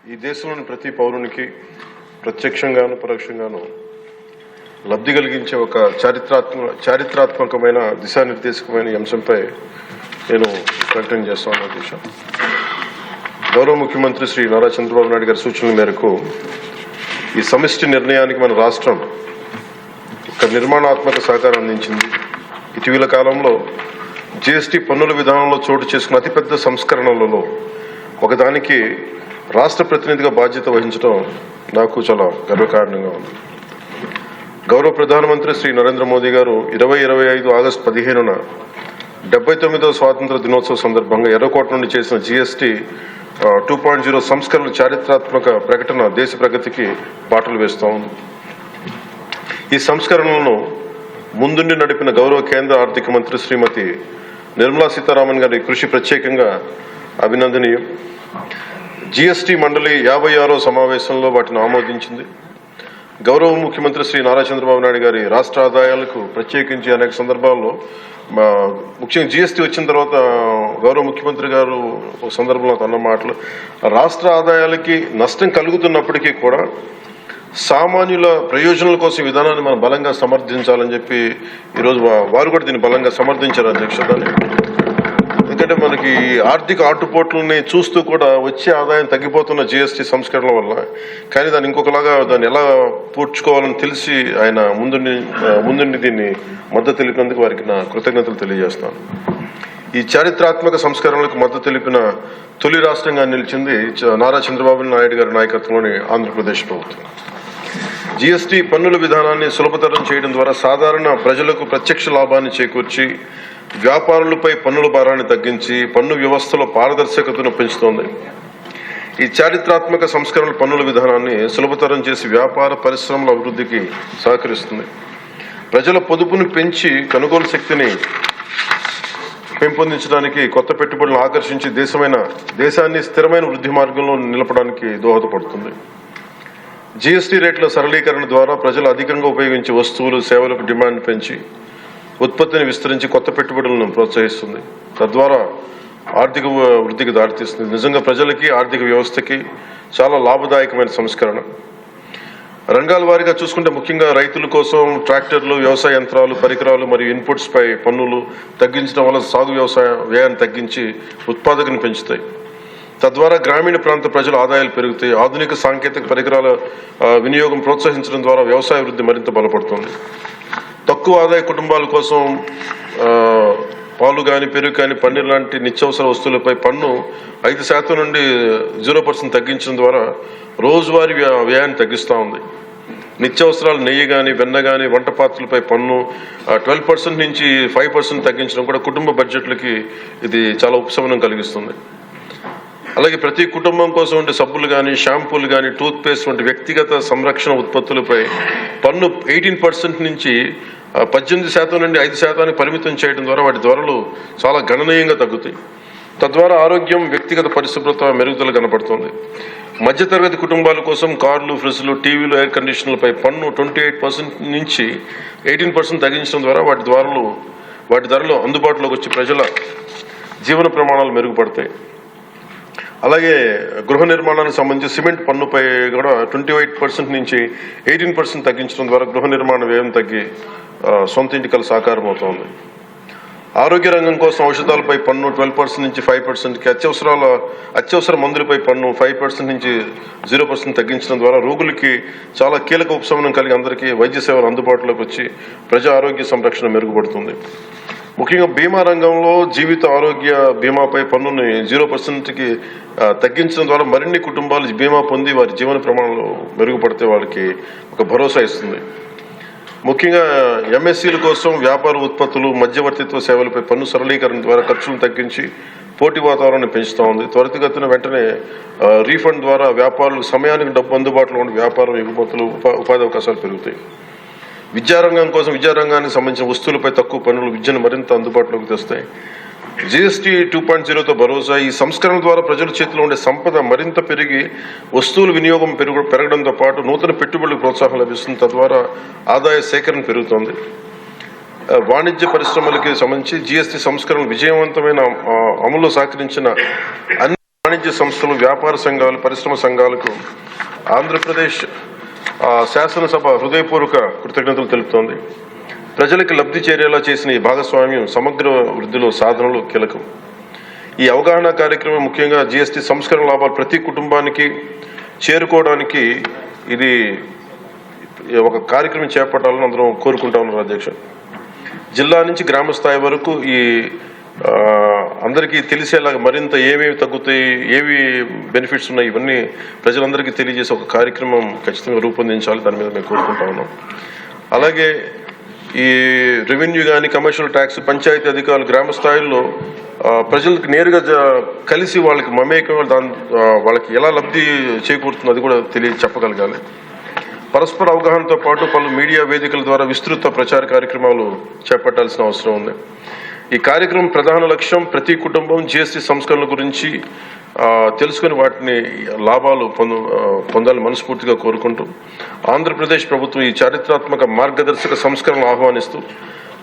ఈ దేశంలోని ప్రతి పౌరునికి ప్రత్యక్షంగాను పరోక్షంగాను లబ్ధి కలిగించే ఒక చారిత్రాత్మకమైన దిశానిర్దేశకమైన అంశంపై నేను ప్రకటన చేస్తాను. అధ్యక్ష, గౌరవ ముఖ్యమంత్రి శ్రీ నారా చంద్రబాబు నాయుడు గారి సూచనల మేరకు ఈ సమిష్టి నిర్ణయానికి మన రాష్ట్రం ఒక నిర్మాణాత్మక సహకారం అందించింది. ఇటీవల కాలంలో జీఎస్టీ పన్నుల విధానంలో చోటు చేసుకున్న అతిపెద్ద సంస్కరణలలో ఒకదానికి రాష్ట్ర ప్రతినిధిగా బాధ్యత వహించడం నాకు చాలా గర్వకారణంగా ఉంది. గౌరవ ప్రధానమంత్రి శ్రీ నరేంద్ర మోదీ గారు 2025 ఆగస్టు 15న 79వ స్వాతంత్ర దినోత్సవ సందర్భంగా ఎర్రకోట నుండి చేసిన జీఎస్టీ 2.0 సంస్కరణల చారిత్రాత్మక ప్రకటన దేశ ప్రగతికి బాటలు వేస్తూ ఉంది. ఈ సంస్కరణలను ముందుండి నడిపిన గౌరవ కేంద్ర ఆర్థిక మంత్రి శ్రీమతి నిర్మలా సీతారామన్ గారి కృషి ప్రత్యేకంగా అభినందనీయం. జీఎస్టీ మండలి 56వ సమావేశంలో వాటిని ఆమోదించింది. గౌరవ ముఖ్యమంత్రి శ్రీ నారా చంద్రబాబు నాయుడు గారి రాష్ట్ర ఆదాయాలకు ప్రత్యేకించి అనేక సందర్భాల్లో ముఖ్యంగా జీఎస్టీ వచ్చిన తర్వాత గౌరవ ముఖ్యమంత్రి గారు ఒక సందర్భంలో అన్న మాటలు, రాష్ట్ర ఆదాయాలకి నష్టం కలుగుతున్నప్పటికీ కూడా సామాన్యుల ప్రయోజనాల కోసం విధానాన్ని మనం బలంగా సమర్థించాలని చెప్పి ఈరోజు వారు కూడా దీన్ని బలంగా సమర్థించారు. అధ్యక్ష, ఎందుకంటే మనకి ఆర్థిక ఆటుపోట్లని చూస్తూ కూడా వచ్చే ఆదాయం తగ్గిపోతున్న జీఎస్టీ సంస్కరణల వల్ల, కానీ దాన్ని ఇంకొకలాగా దాన్ని ఎలా పూడ్చుకోవాలని తెలిసి ఆయన ముందుండి దీన్ని మద్దతు తెలిపినందుకు వారికి నా కృతజ్ఞతలు తెలియజేస్తాను. ఈ చారిత్రాత్మక సంస్కరణలకు మద్దతు తెలిపిన తొలి రాష్ట్రంగా నిలిచింది నారా చంద్రబాబు నాయుడు గారి నాయకత్వంలోని ఆంధ్రప్రదేశ్ ప్రభుత్వం. జీఎస్టీ పన్నుల విధానాన్ని సులభతరం చేయడం ద్వారా సాధారణ ప్రజలకు ప్రత్యక్ష లాభాన్ని చేకూర్చి వ్యాపారులపై పన్నుల భారాన్ని తగ్గించి పన్ను వ్యవస్థలో పారదర్శకతను పెంచుతోంది. ఈ చారిత్రాత్మక సంస్కరణల పన్నుల విధానాన్ని సులభతరం చేసి వ్యాపార పరిశ్రమల అభివృద్ధికి సహకరిస్తుంది. ప్రజల పొదుపును పెంచి కొనుగోలు శక్తిని పెంపొందించడానికి, కొత్త పెట్టుబడులను ఆకర్షించి దేశాన్ని స్థిరమైన వృద్ధి మార్గంలో నిలపడానికి దోహదపడుతుంది. జీఎస్టీ రేట్ల సరళీకరణ ద్వారా ప్రజలు అధికంగా ఉపయోగించే వస్తువులు సేవలకు డిమాండ్ పెంచి ఉత్పత్తిని విస్తరించి కొత్త పెట్టుబడులను ప్రోత్సహిస్తుంది. తద్వారా ఆర్థిక వృద్ధికి దారితీస్తుంది. నిజంగా ప్రజలకి ఆర్థిక వ్యవస్థకి చాలా లాభదాయకమైన సంస్కరణ. రంగాల వారీగా చూసుకుంటే ముఖ్యంగా రైతుల కోసం ట్రాక్టర్లు, వ్యవసాయ యంత్రాలు, పరికరాలు మరియు ఇన్పుట్స్ పై పన్నులు తగ్గించడం వల్ల సాగు వ్యవసాయ వ్యయాన్ని తగ్గించి ఉత్పాదకతను పెంచుతాయి. తద్వారా గ్రామీణ ప్రాంత ప్రజల ఆదాయాలు పెరుగుతాయి. ఆధునిక సాంకేతిక పరికరాల వినియోగం ప్రోత్సహించడం ద్వారా వ్యవసాయ వృద్ధి మరింత బలపడుతుంది. తక్కువ ఆదాయ కుటుంబాల కోసం పాలు కానీ, పెరుగు కానీ, పన్నీర్ లాంటి నిత్యావసర వస్తువులపై పన్ను 5% నుండి 0% తగ్గించడం ద్వారా రోజువారీ వ్యయాన్ని తగ్గిస్తూ ఉంది. నిత్యావసరాలు నెయ్యి కానీ, వెన్న కానీ, వంట పాత్రలపై పన్ను 12% నుంచి 5% తగ్గించడం కూడా కుటుంబ బడ్జెట్లకి ఇది చాలా ఉపశమనం కలిగిస్తుంది. అలాగే ప్రతి కుటుంబం కోసం ఉండే సబ్బులు కానీ, షాంపూలు కానీ, టూత్ పేస్ట్ వంటి వ్యక్తిగత సంరక్షణ ఉత్పత్తులపై పన్ను 18% నుంచి 18% నుండి 5% పరిమితం చేయడం ద్వారా వాటి ధరలు చాలా గణనీయంగా తగ్గుతాయి. తద్వారా ఆరోగ్యం, వ్యక్తిగత పరిశుభ్రత మెరుగుదల కనపడుతుంది. మధ్యతరగతి కుటుంబాల కోసం కార్లు, ఫ్రిడ్జ్లు, టీవీలు, ఎయిర్ కండిషనర్లపై పన్ను 28% నుంచి 18% తగ్గించడం ద్వారా వాటి ధరలు అందుబాటులోకి వచ్చి ప్రజల జీవన ప్రమాణాలు మెరుగుపడతాయి. అలాగే గృహ నిర్మాణానికి సంబంధించి సిమెంట్ పన్నుపై కూడా 28% నుంచి 18% తగ్గించడం ద్వారా గృహ నిర్మాణ వ్యయం తగ్గి సొంత ఇంటికల సాకారం అవుతోంది. ఆరోగ్య రంగం కోసం ఔషధాలపై పన్ను 12% నుంచి 5%కి, అత్యవసర మందులపై పన్ను 5% నుంచి 0% తగ్గించడం ద్వారా రోగులకి చాలా కీలక ఉపశమనం కలిగి అందరికీ వైద్య సేవలు అందుబాటులోకి వచ్చి ప్రజా ఆరోగ్య సంరక్షణ మెరుగుపడుతుంది. ముఖ్యంగా బీమా రంగంలో జీవిత ఆరోగ్య బీమాపై పన్నుని 0%కి తగ్గించడం ద్వారా మరిన్ని కుటుంబాలు బీమా పొంది వారి జీవన ప్రమాణాలు మెరుగుపడితే వాళ్ళకి ఒక భరోసా ఇస్తుంది. ముఖ్యంగా ఎంఎస్సీల కోసం వ్యాపార ఉత్పత్తులు, మధ్యవర్తిత్వ సేవలపై పన్ను సరళీకరణ ద్వారా ఖర్చులను తగ్గించి పోటీ వాతావరణాన్ని పెంచుతూ ఉంది. త్వరితగతిన వెంటనే రీఫండ్ ద్వారా వ్యాపారులకు సమయానికి డబ్బు అందుబాటులో ఉండే వ్యాపారం, ఎగుమతులు, ఉపాధి అవకాశాలు పెరుగుతాయి. విద్యారంగానికి సంబంధించిన వస్తువులపై తక్కువ పన్నులు విద్యను మరింత అందుబాటులోకి తెస్తాయి. జీఎస్టీ 2.0తో భరోసా. ఈ సంస్కరణ ద్వారా ప్రజల చేతిలో ఉండే సంపద మరింత పెరిగి వస్తువుల వినియోగం పెరగడంతో పాటు నూతన పెట్టుబడులకు ప్రోత్సాహం లభిస్తుంది. తద్వారా ఆదాయ సేకరణ పెరుగుతోంది. వాణిజ్య పరిశ్రమలకి సంబంధించి జీఎస్టీ సంస్కరణ విజయవంతమైన అమలు సహకరించిన అన్ని వాణిజ్య సంస్థలు, వ్యాపార సంఘాలు, పరిశ్రమ సంఘాలకు ఆంధ్రప్రదేశ్ శాసనసభ హృదయపూర్వక కృతజ్ఞతలు తెలుపుతోంది. ప్రజలకు లబ్ధి చేరేలా చేసిన ఈ భాగస్వామ్యం సమగ్ర వృద్ధిలో సాధనలు కీలకం. ఈ అవగాహన కార్యక్రమం ముఖ్యంగా జీఎస్టీ సంస్కరణ లాభాలు ప్రతి కుటుంబానికి చేరుకోవడానికి ఇది ఒక కార్యక్రమం చేపట్టాలని అందరం కోరుకుంటా ఉన్నారు అధ్యక్ష. జిల్లా నుంచి గ్రామ స్థాయి వరకు ఈ అందరికీ తెలిసేలాగా మరింత ఏమేమి తగ్గుతాయి, ఏవి బెనిఫిట్స్ ఉన్నాయి, ఇవన్నీ ప్రజలందరికీ తెలియజేసే ఒక కార్యక్రమం ఖచ్చితంగా రూపొందించాలి. దాని మీద మేము కోరుకుంటా ఉన్నాం. అలాగే ఈ రెవెన్యూ కానీ, కమర్షియల్ ట్యాక్స్, పంచాయతీ అధికారులు గ్రామ స్థాయిలో ప్రజలకు నేరుగా కలిసి వాళ్ళకి మమేకం వాళ్ళకి ఎలా లబ్ధి చేకూరుతుందో అది కూడా చెప్పగలగాలి. పరస్పర అవగాహనతో పాటు పలు మీడియా వేదికల ద్వారా విస్తృత ప్రచార కార్యక్రమాలు చేపట్టాల్సిన అవసరం ఉంది. ఈ కార్యక్రమం ప్రధాన లక్ష్యం ప్రతి కుటుంబం జీఎస్టీ సంస్కరణల గురించి తెలుసుకుని వాటిని లాభాలు పొందాలని మనస్ఫూర్తిగా కోరుకుంటూ ఆంధ్రప్రదేశ్ ప్రభుత్వం ఈ చారిత్రాత్మక మార్గదర్శక సంస్కరణలు ఆహ్వానిస్తూ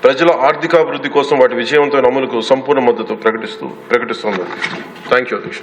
ప్రజల ఆర్థికాభివృద్ధి కోసం వాటి విజయవంతమైన అమలుకు సంపూర్ణ మద్దతు ప్రకటిస్తుంది. థ్యాంక్ యూ అధ్యక్ష.